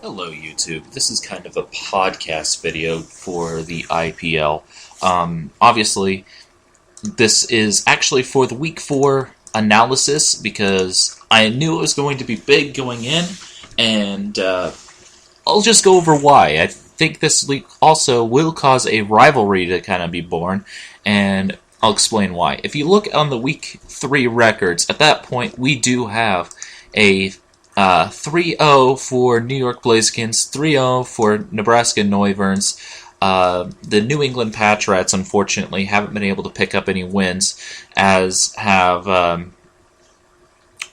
Hello, YouTube. This is kind of a podcast video for the IPL. Obviously, this is actually for the Week 4 analysis because I knew it was going to be big going in, and I'll just go over why. I think this week also will cause a rivalry to kind of be born, and I'll explain why. If you look on the Week 3 records, at that point we do have a 3-0 for New York Blazekins, 3-0 for Nebraska Neuverns. The New England Patriots, unfortunately, haven't been able to pick up any wins, as have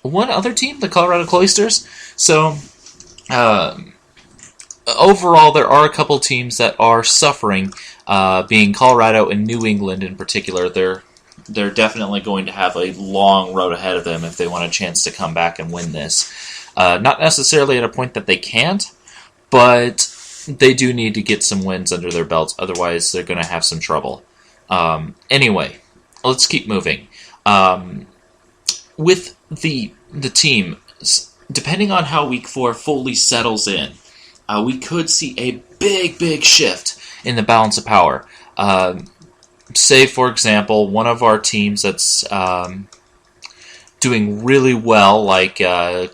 one other team, the Colorado Cloisters. So, overall, there are a couple teams that are suffering, being Colorado and New England in particular. They're definitely going to have a long road ahead of them if they want a chance to come back and win this. Not necessarily at a point that they can't, but they do need to get some wins under their belts, otherwise they're going to have some trouble. Anyway, let's keep moving. With the team, depending on how Week 4 fully settles in, we could see a big shift in the balance of power. Say, for example, one of our teams that's doing really well, like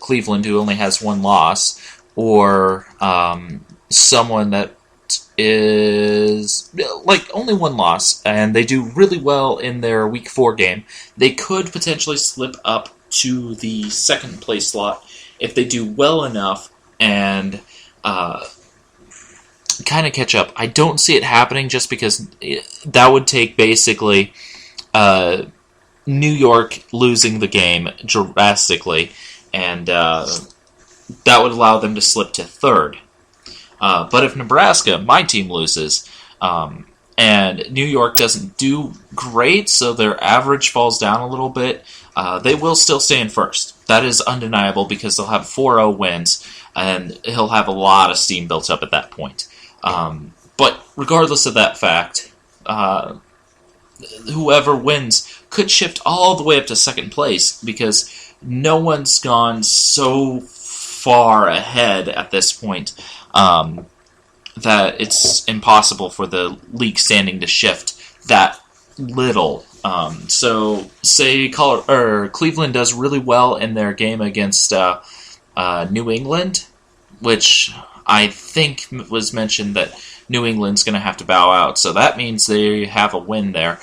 Cleveland, who only has one loss, or someone that is like only one loss, and they do really well in their Week 4 game, they could potentially slip up to the second place slot if they do well enough and kind of catch up. I don't see it happening just because that would take basically New York losing the game drastically, and that would allow them to slip to third. But if Nebraska, my team, loses, and New York doesn't do great, so their average falls down a little bit, they will still stay in first. That is undeniable because they'll have 4-0 wins, and he'll have a lot of steam built up at that point. But regardless of that fact, whoever wins could shift all the way up to second place because no one's gone so far ahead at this point that it's impossible for the league standing to shift that little. So, say Cleveland does really well in their game against New England, which I think was mentioned that New England's going to have to bow out, so that means they have a win there.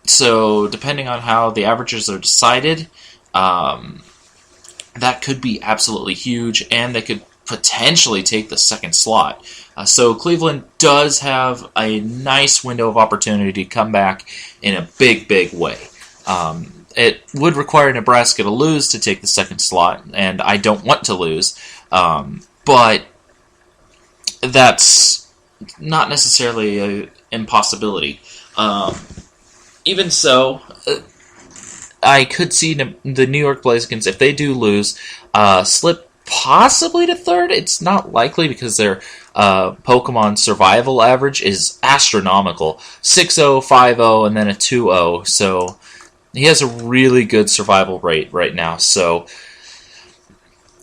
So, depending on how the averages are decided, that could be absolutely huge, and they could potentially take the second slot. So Cleveland does have a nice window of opportunity to come back in a big way. It would require Nebraska to lose to take the second slot, and I don't want to lose, but that's not necessarily an impossibility. Even so, I could see the New York Blazekins, if they do lose, slip possibly to third. It's not likely because their Pokemon survival average is astronomical. 6-0, 5-0, and then a 2-0. So he has a really good survival rate right now. So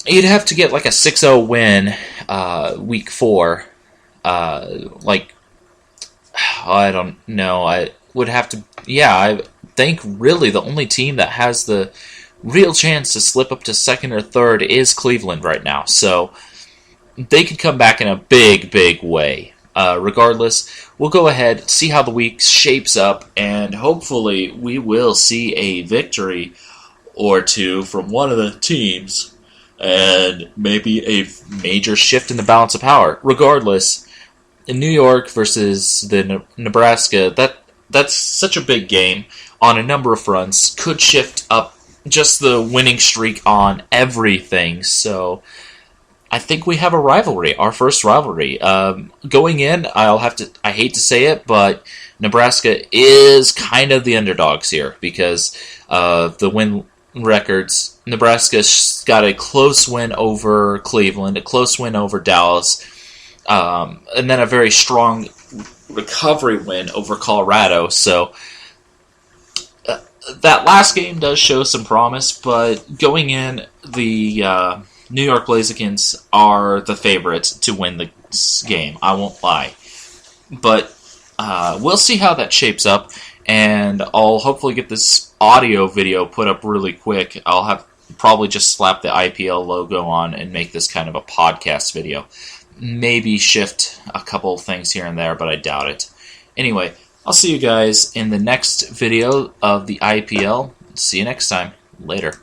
you'd have to get like a 6-0 win Week 4. I don't know. I would have to... Yeah, I think really the only team that has the real chance to slip up to second or third is Cleveland right now. So they could come back in a big way. Regardless, we'll go ahead, see how the week shapes up, and hopefully we will see a victory or two from one of the teams, and maybe a major shift in the balance of power. Regardless, in New York versus the Nebraska, that's such a big game on a number of fronts. Could shift up just the winning streak on everything. So I think we have a rivalry, our first rivalry. Going in, I hate to say it, but Nebraska is kind of the underdogs here because of the win records. Nebraska's got a close win over Cleveland, a close win over Dallas, and then a very strong recovery win over Colorado. So that last game does show some promise, but going in, the New York Blazekins are the favorites to win the game. I won't lie. But we'll see how that shapes up, and I'll hopefully get this audio video put up really quick. I'll have probably just slap the IPL logo on and make this kind of a podcast video. Maybe shift a couple things here and there, but I doubt it. Anyway, I'll see you guys in the next video of the IPL. See you next time. Later.